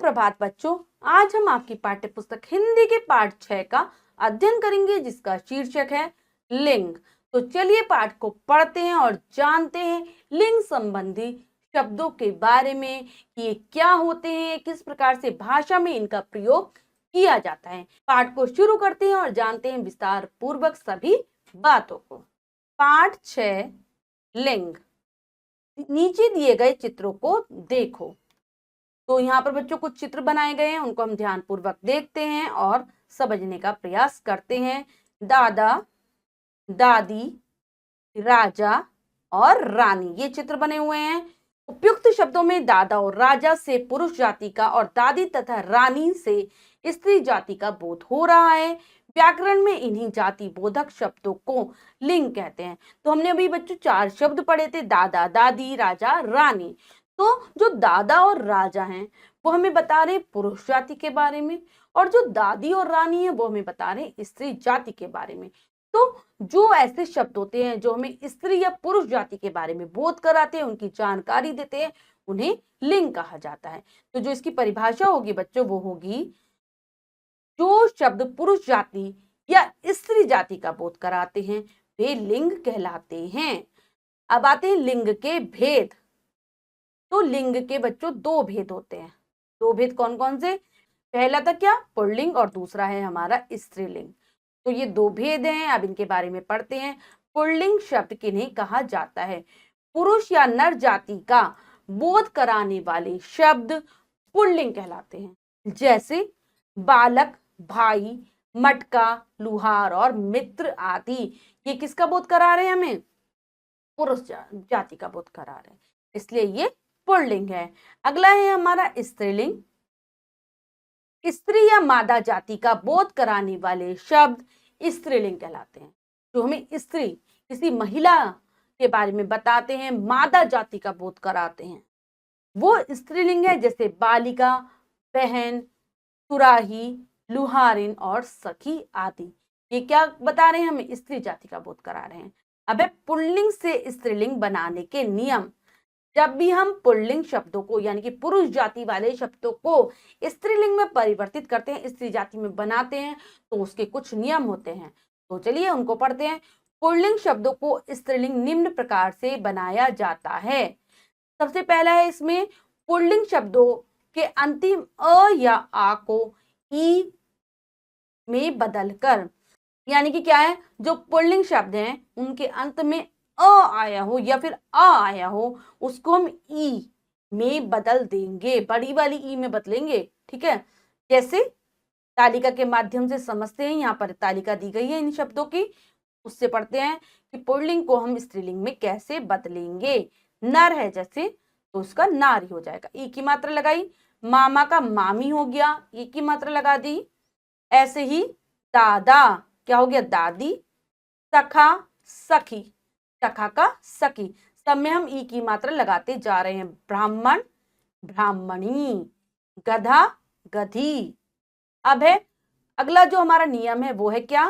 सुप्रभात बच्चों, आज हम आपकी पाठ्य पुस्तक हिंदी के पाठ 6 का अध्ययन करेंगे जिसका शीर्षक है लिंग। तो चलिए पाठ को पढ़ते हैं और जानते हैं लिंग संबंधी शब्दों के बारे में कि ये क्या होते हैं, किस प्रकार से भाषा में इनका प्रयोग किया जाता है। पाठ को शुरू करते हैं और जानते हैं विस्तार पूर्वक सभी बातों को। पाठ 6 लिंग। नीचे दिए गए चित्रों को देखो। तो यहाँ पर बच्चों कुछ चित्र बनाए गए हैं, उनको हम ध्यानपूर्वक देखते हैं और समझने का प्रयास करते हैं। दादा, दादी, राजा और रानी, ये चित्र बने हुए हैं। उपयुक्त शब्दों में दादा और राजा से पुरुष जाति का और दादी तथा रानी से स्त्री जाति का बोध हो रहा है। व्याकरण में इन्हीं जाति बोधक शब्दों को लिंग कहते हैं। तो हमने अभी बच्चों 4 शब्द पढ़े थे, दादा, दादी, राजा, रानी। तो जो दादा और राजा हैं वो हमें बता रहे पुरुष जाति के बारे में, और जो दादी और रानी है वो हमें बता रहे स्त्री जाति के बारे में। तो जो ऐसे शब्द होते हैं जो हमें स्त्री या पुरुष जाति के बारे में बोध कराते हैं, उनकी जानकारी देते हैं, उन्हें लिंग कहा जाता है। तो जो इसकी परिभाषा होगी बच्चों वो होगी, जो शब्द पुरुष जाति या स्त्री जाति का बोध कराते हैं वे लिंग कहलाते हैं। अब आते हैं लिंग के भेद। तो लिंग के बच्चों 2 भेद होते हैं। 2 भेद कौन कौन से? पहला था क्या? पुल्लिंग, और दूसरा है हमारा स्त्रीलिंग। तो ये 2 भेद हैं, अब इनके बारे में पढ़ते हैं। पुल्लिंग शब्द किन्हें कहा जाता है? पुरुष या नर जाति का बोध कराने वाले शब्द पुल्लिंग कहलाते हैं। जैसे बालक, भाई, मटका, लुहार और मित्र आदि। ये किसका बोध करा रहे हैं? हमें पुरुष जाति का बोध करा रहे हैं, इसलिए ये पुल्लिंग है। अगला है हमारा स्त्रीलिंग। स्त्री या मादा जाति का बोध कराने वाले शब्द स्त्रीलिंग कहलाते हैं। जो हमें स्त्री, किसी महिला के बारे में बताते हैं, मादा जाति का बोध कराते हैं, वो स्त्रीलिंग है। जैसे बालिका, बहन, सुराही, लुहारिन और सखी आदि। ये क्या बता रहे हैं? हमें स्त्री जाति का बोध करा रहे हैं। अब है पुल्लिंग से स्त्रीलिंग बनाने के नियम। जब भी हम पुल्लिंग शब्दों को यानी कि पुरुष जाति वाले शब्दों को स्त्रीलिंग में परिवर्तित करते हैं, स्त्री जाति में बनाते हैं, तो उसके कुछ नियम होते हैं। तो चलिए उनको पढ़ते हैं। पुल्लिंग शब्दों को स्त्रीलिंग निम्न प्रकार से बनाया जाता है। सबसे पहला है इसमें पुल्लिंग शब्दों के अंतिम अ या आ को ई में बदलकर, यानी कि क्या है, जो पुल्लिंग शब्द हैं उनके अंत में अ आया हो या फिर आ आया हो, उसको हम ई में बदल देंगे, बड़ी वाली ई में बदलेंगे। ठीक है, जैसे तालिका के माध्यम से समझते हैं। यहाँ पर तालिका दी गई है इन शब्दों की, उससे पढ़ते हैं कि पुल्लिंग को हम स्त्रीलिंग में कैसे बदलेंगे। नर है जैसे, तो उसका नारी हो जाएगा, ई की मात्रा लगाई। मामा का मामी हो गया, ई की मात्रा लगा दी। ऐसे ही दादा क्या हो गया? दादी। सखा, सखी, सखा का सखी, सब में हम ई की मात्रा लगाते जा रहे हैं। ब्राह्मण, ब्राह्मणी, गधा, गधी। अब है अगला जो हमारा नियम है वो है क्या?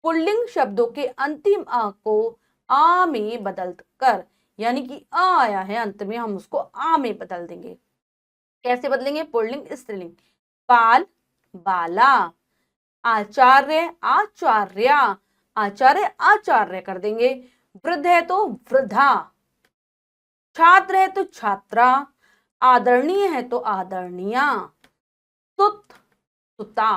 पुल्लिंग शब्दों के अंतिम अ को आ में बदल कर, यानी कि अ आया है अंत में, हम उसको आ में बदल देंगे। कैसे बदलेंगे? पुल्लिंग स्त्रीलिंग। बाल, बाला। आचार्य, आचार्या, आचार्य, आचार्य कर देंगे। वृद्ध है तो वृद्धा, छात्र है तो छात्रा, आदरणीय है तो आदरणीया, सुत, सुता।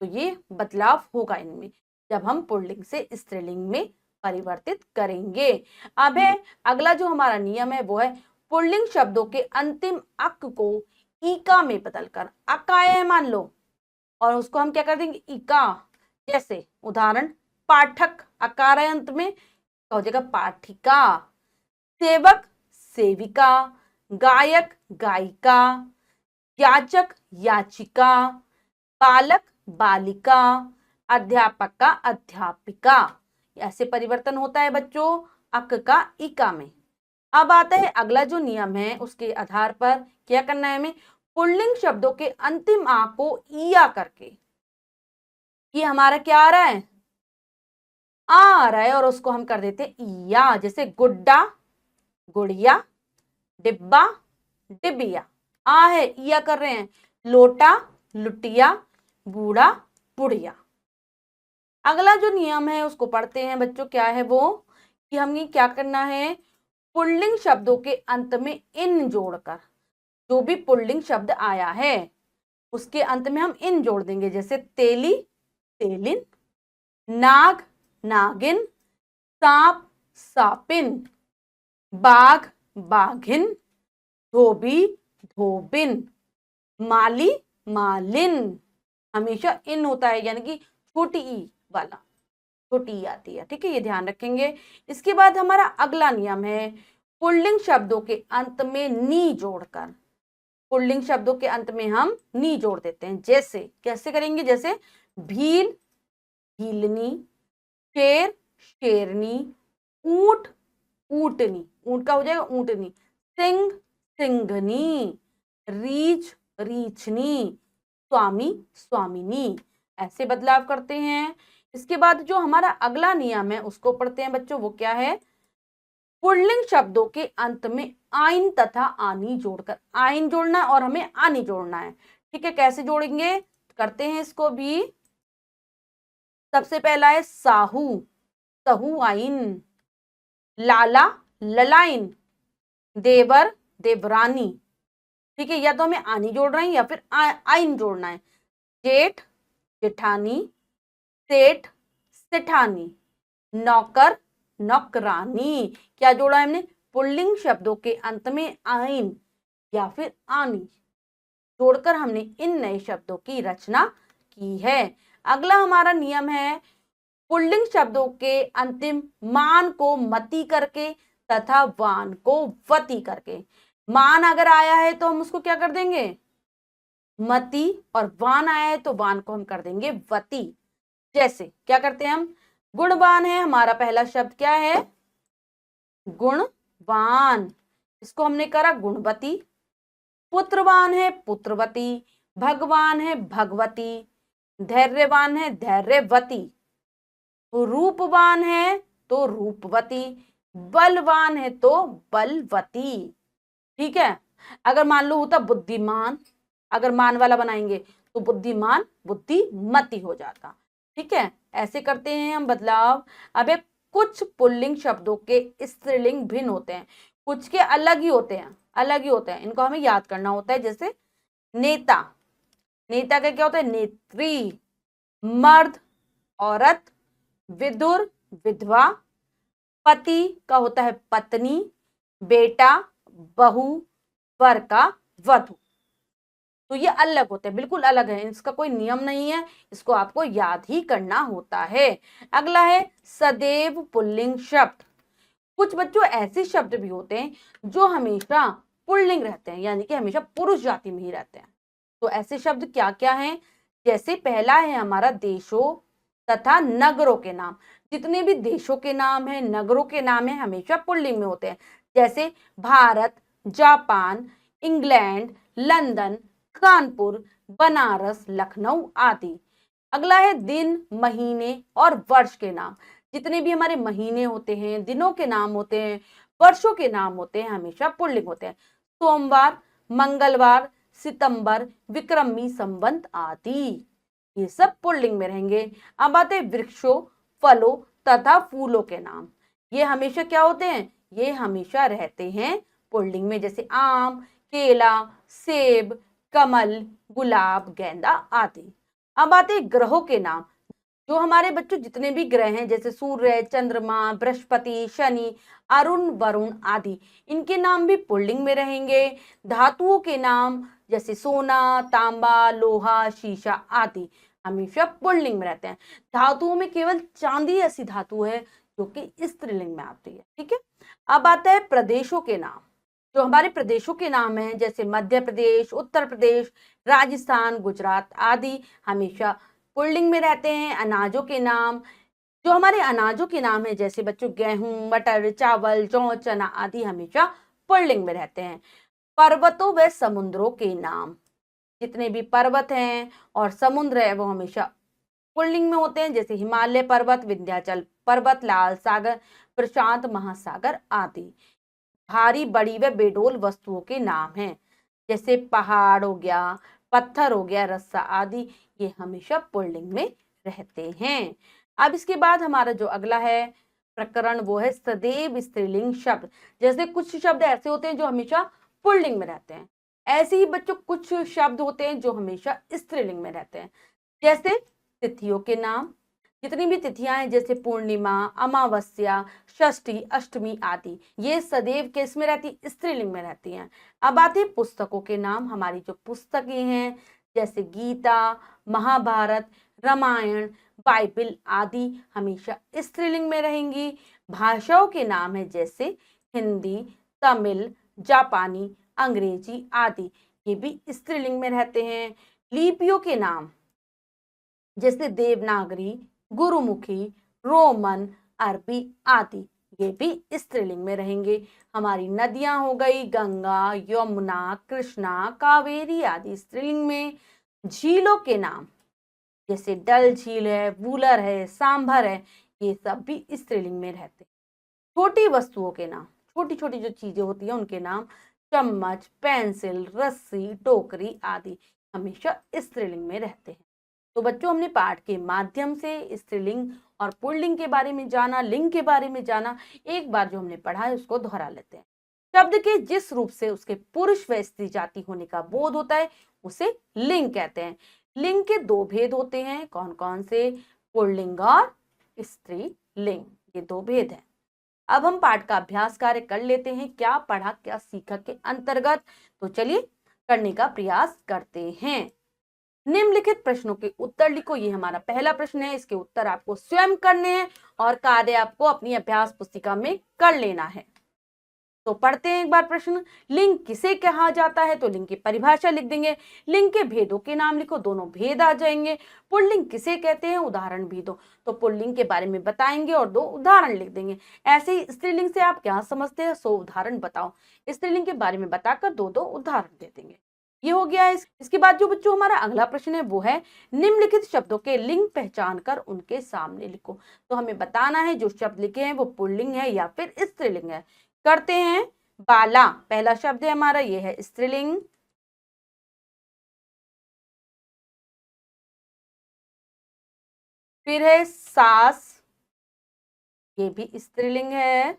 तो ये बदलाव होगा इनमें जब हम पुल्लिंग से स्त्रीलिंग में परिवर्तित करेंगे। अब है अगला जो हमारा नियम है वो है पुल्लिंग शब्दों के अंतिम अक को ईका में बदलकर, अक आया है मान लो, और उसको हम क्या कर देंगे? ईका। जैसे उदाहरण, पाठक, अकार है अंत में, हो जाएगा पाठिका। सेवक, सेविका, गायक, गायिका, याचक, याचिका, बालक, बालिका, अध्यापक का अध्यापिका। ऐसे परिवर्तन होता है बच्चों अक का इका में। अब आता है अगला जो नियम है, उसके आधार पर क्या करना है हमें? पुल्लिंग शब्दों के अंतिम आ को इया करके, ये हमारा क्या आ रहा है? आ रहा है, और उसको हम कर देते हैं इया। जैसे गुड्डा, गुड़िया, डिब्बा, डिबिया। आ है इया कर रहे हैं, लोटा, लुटिया, बूढ़ा, बुढ़िया। अगला जो नियम है उसको पढ़ते हैं बच्चों। क्या है वो कि हमें क्या करना है, पुल्लिंग शब्दों के अंत में इन जोड़कर, जो भी पुल्लिंग शब्द आया है उसके अंत में हम इन जोड़ देंगे। जैसे तेली, तेलिन, नाग, नागिन, सांप, सापिन, बाघ, बाघिन, धोबी, धोबिन, माली, मालिन। हमेशा इन होता है, यानी कि छोटी ई वाला, छोटी ई आती है। ठीक है, ये ध्यान रखेंगे। इसके बाद हमारा अगला नियम है पुल्लिंग शब्दों के अंत में नी जोड़कर, पुल्लिंग शब्दों के अंत में हम नी जोड़ देते हैं। जैसे कैसे करेंगे, जैसे भील, भीलनी, शेर, शेरनी, ऊंट, ऊंटनी, ऊंट का हो जाएगा ऊंटनी, सिंह, सिंघनी, रीछ, रीछनी, स्वामी, स्वामिनी। ऐसे बदलाव करते हैं। इसके बाद जो हमारा अगला नियम है उसको पढ़ते हैं बच्चों। वो क्या है, पुल्लिंग शब्दों के अंत में आइन तथा आनी जोड़कर, आइन जोड़ना और हमें आनी जोड़ना है। ठीक है, कैसे जोड़ेंगे, करते हैं इसको भी। सबसे पहला है साहू, सहू आइन, लाला, ललाइन, देवर, देवरानी। ठीक है, या तो हमें आनी जोड़ रहे हैं या फिर आइन जोड़ना है। जेठ, जेठानी, सेठ, सेठानी, नौकर, नौकरानी। क्या जोड़ा है हमने, पुल्लिंग शब्दों के अंत में आइन या फिर आनी जोड़कर हमने इन नए शब्दों की रचना की है। अगला हमारा नियम है पुल्लिंग शब्दों के अंतिम मान को मति करके तथा वान को वति करके। मान अगर आया है तो हम उसको क्या कर देंगे, मति, और वान आया है तो वान को हम कर देंगे वति। जैसे क्या करते हैं हम, गुणवान है हमारा पहला शब्द, क्या है, गुणवान, इसको हमने करा गुणवती। पुत्रवान है पुत्रवती, भगवान है भगवती, धैर्यवान है धैर्यवती, रूपवान है तो रूपवती, बलवान है तो बलवती। ठीक है, अगर मान लो होता बुद्धिमान, अगर मान वाला बनाएंगे तो बुद्धिमान बुद्धिमती हो जाता। ठीक है, ऐसे करते हैं हम बदलाव। अब कुछ पुल्लिंग शब्दों के स्त्रीलिंग भिन्न होते हैं, कुछ के अलग ही होते हैं, अलग ही होते हैं, इनको हमें याद करना होता है। जैसे नेता, नेता का क्या होता है, नेत्री, मर्द, औरत, विदुर, विधवा, पति का होता है पत्नी, बेटा, बहू, वर का वधू। तो ये अलग होते हैं, बिल्कुल अलग है, इसका कोई नियम नहीं है, इसको आपको याद ही करना होता है। अगला है सदैव पुल्लिंग शब्द। कुछ बच्चों ऐसे शब्द भी होते हैं जो हमेशा पुल्लिंग रहते हैं, यानी कि हमेशा पुरुष जाति में ही रहते हैं। तो ऐसे शब्द क्या क्या हैं, जैसे पहला है हमारा देशों तथा नगरों के नाम। जितने भी देशों के नाम है, नगरों के नाम है, हमेशा पुल्लिंग में होते हैं। जैसे Bharat, Japan, England, London, Kanpur, Banaras, Lucknow आदि। अगला है दिन, महीने और वर्ष के नाम। जितने भी हमारे महीने होते हैं, दिनों के नाम होते हैं, वर्षों के नाम होते हैं, हमेशा पुल्लिंग होते हैं। सोमवार, मंगलवार, सितंबर, विक्रमी संवत आदि, ये सब पुल्लिंग में रहेंगे। अब आते हैं वृक्षों, फलों तथा फूलों के नाम। ये हमेशा क्या होते हैं, ये हमेशा रहते हैं पुल्लिंग में। जैसे आम, केला, सेब, कमल, गुलाब, गेंदा आदि। अब आते हैं ग्रहों के नाम। जो हमारे बच्चों जितने भी ग्रह हैं, जैसे सूर्य, चंद्रमा, बृहस्पति, शनि, अरुण, वरुण आदि, इनके नाम भी पुल्लिंग में रहेंगे। धातुओं के नाम जैसे सोना, तांबा, लोहा, शीशा आदि हमेशा पुल्लिंग में रहते हैं। धातुओं में केवल चांदी ऐसी धातु है जो कि स्त्रीलिंग में आती है। ठीक है, अब आता है प्रदेशों के नाम। जो हमारे प्रदेशों के नाम हैं, जैसे मध्य प्रदेश, उत्तर प्रदेश, राजस्थान, गुजरात आदि, हमेशा पुल्लिंग में रहते हैं। अनाजों के नाम, जो हमारे अनाजों के नाम है, जैसे बच्चों गेहूं, मटर, चावल, जौ, चना आदि, हमेशा पुल्लिंग में रहते हैं। पर्वतों व समुद्रों के नाम, जितने भी पर्वत हैं और समुद्र है वो हमेशा पुल्लिंग में होते हैं। जैसे हिमालय पर्वत, विंध्याचल पर्वत, लाल सागर, प्रशांत महासागर आदि। भारी, बड़ी व बेडोल वस्तुओं के नाम हैं, जैसे पहाड़ हो गया, पत्थर हो गया, रस्सा आदि, ये हमेशा पुल्लिंग में रहते हैं। अब इसके बाद हमारा जो अगला है प्रकरण वो है सदैव स्त्रीलिंग शब्द। जैसे कुछ शब्द ऐसे होते हैं जो हमेशा पुल्लिंग में रहते हैं, ऐसे ही बच्चों कुछ शब्द होते हैं जो हमेशा स्त्रीलिंग में रहते हैं। जैसे तिथियों के नाम, जितनी भी तिथियां हैं जैसे पूर्णिमा, अमावस्या, षष्ठी, अष्टमी आदि, ये सदैव किस में रहती, स्त्रीलिंग में रहती हैं। अब आते हैं पुस्तकों के नाम। हमारी जो पुस्तकें हैं जैसे गीता, महाभारत, रामायण, बाइबल आदि हमेशा स्त्रीलिंग में रहेंगी। भाषाओं के नाम है जैसे हिंदी, तमिल, जापानी, अंग्रेजी आदि, ये भी स्त्रीलिंग में रहते हैं। लिपियों के नाम जैसे देवनागरी, गुरुमुखी, रोमन, अरबी आदि, ये भी स्त्रीलिंग में रहेंगे। हमारी नदियां हो गई गंगा, यमुना, कृष्णा, कावेरी आदि स्त्रीलिंग में। झीलों के नाम जैसे डल झील है, वूलर है, सांभर है, ये सब भी स्त्रीलिंग में रहते हैं। छोटी वस्तुओं के नाम, छोटी छोटी जो चीजें होती हैं उनके नाम चम्मच, पेंसिल, रस्सी, टोकरी आदि हमेशा स्त्रीलिंग में रहते हैं। तो बच्चों हमने पाठ के माध्यम से स्त्रीलिंग और पुल्लिंग के बारे में जाना, लिंग के बारे में जाना। एक बार जो हमने पढ़ा है उसको दोहरा लेते हैं। शब्द के जिस रूप से उसके पुरुष व स्त्री जाति होने का बोध होता है उसे लिंग कहते हैं। लिंग के दो भेद होते हैं, कौन कौन से, पुल्लिंग और स्त्रीलिंग, ये दो भेद हैं। अब हम पाठ का अभ्यास कार्य कर लेते हैं, क्या पढ़ा क्या सीखा के अंतर्गत। तो चलिए करने का प्रयास करते हैं। निम्नलिखित प्रश्नों के उत्तर लिखो। ये हमारा पहला प्रश्न है, इसके उत्तर आपको स्वयं करने हैं और कार्य आपको अपनी अभ्यास पुस्तिका में कर लेना है। तो पढ़ते हैं एक बार प्रश्न। लिंग किसे कहा जाता है, तो लिंग की परिभाषा लिख देंगे। लिंग के भेदों के नाम लिखो, दोनों भेद आ जाएंगे। पुल्लिंग किसे कहते हैं, उदाहरण भी दो, तो पुल्लिंग के बारे में बताएंगे और दो उदाहरण लिख देंगे। ऐसे ही स्त्रीलिंग से आप क्या समझते हैं, 100 उदाहरण बताओ। स्त्रीलिंग के बारे में बताकर दो दो उदाहरण दे देंगे। ये हो गया है। इसके बाद जो बच्चों हमारा अगला प्रश्न है वो है निम्नलिखित शब्दों के लिंग पहचान कर उनके सामने लिखो। तो हमें बताना है जो शब्द लिखे हैं वो पुल्लिंग है या फिर स्त्रीलिंग है। करते हैं। बाला पहला शब्द है हमारा, ये है स्त्रीलिंग। फिर है सास, ये भी स्त्रीलिंग है।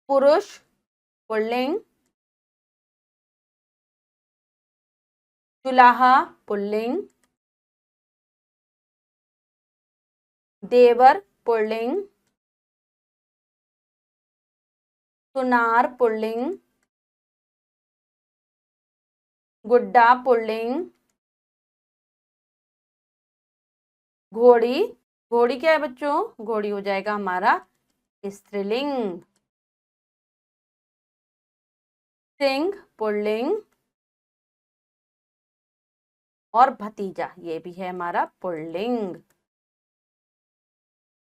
पुरुष पुल्लिंग। चुलाहा पुल्लिंग। देवर पुल्लिंग। सुनार पुल्लिंग। गुड्डा पुल्लिंग। घोड़ी, घोड़ी क्या है बच्चों, घोड़ी हो जाएगा हमारा स्त्रीलिंग। सिंह पुल्लिंग। और भतीजा ये भी है हमारा पुल्लिंग।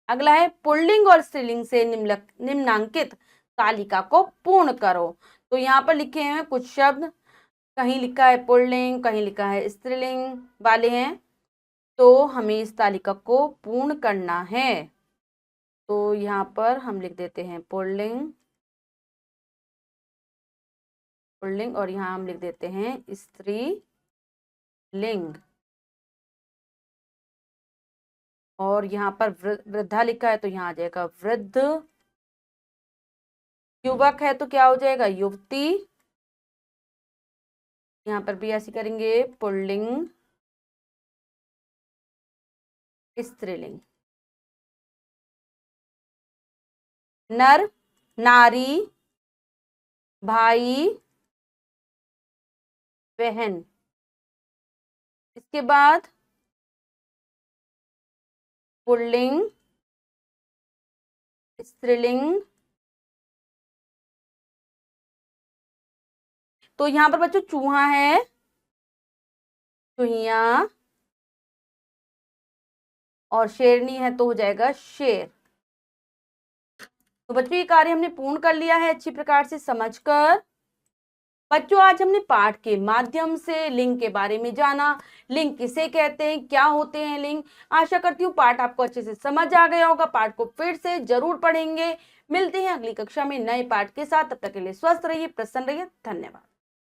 अगला है पुल्लिंग और स्त्रीलिंग से निम्नांकित तालिका को पूर्ण करो। तो यहाँ पर लिखे हैं कुछ शब्द, कहीं लिखा है पुल्लिंग, कहीं लिखा है स्त्रीलिंग वाले हैं, तो हमें इस तालिका को पूर्ण करना है। तो यहाँ पर हम लिख देते हैं पुल्लिंग, पुल्लिंग, और यहाँ हम लिख देते हैं स्त्रीलिंग। और यहाँ पर वृद्धा लिखा है तो यहाँ आ जाएगा वृद्ध। युवक है तो क्या हो जाएगा, युवती। यहाँ पर भी ऐसे करेंगे, पुल्लिंग स्त्रीलिंग। नर नारी, भाई बहन। इसके बाद पुल्लिंग स्त्रीलिंग। तो यहाँ पर बच्चों चूहा है, चूहिया, और शेरनी है तो हो जाएगा शेर। तो बच्चों ये कार्य हमने पूर्ण कर लिया है अच्छी प्रकार से समझकर। बच्चों आज हमने पाठ के माध्यम से लिंग के बारे में जाना, लिंग किसे कहते हैं, क्या होते हैं लिंग। आशा करती हूँ पाठ आपको अच्छे से समझ आ गया होगा। पाठ को फिर से जरूर पढ़ेंगे, मिलते हैं अगली कक्षा में नए पाठ के साथ। तब तक के लिए स्वस्थ रहिए, प्रसन्न रहिए। धन्यवाद।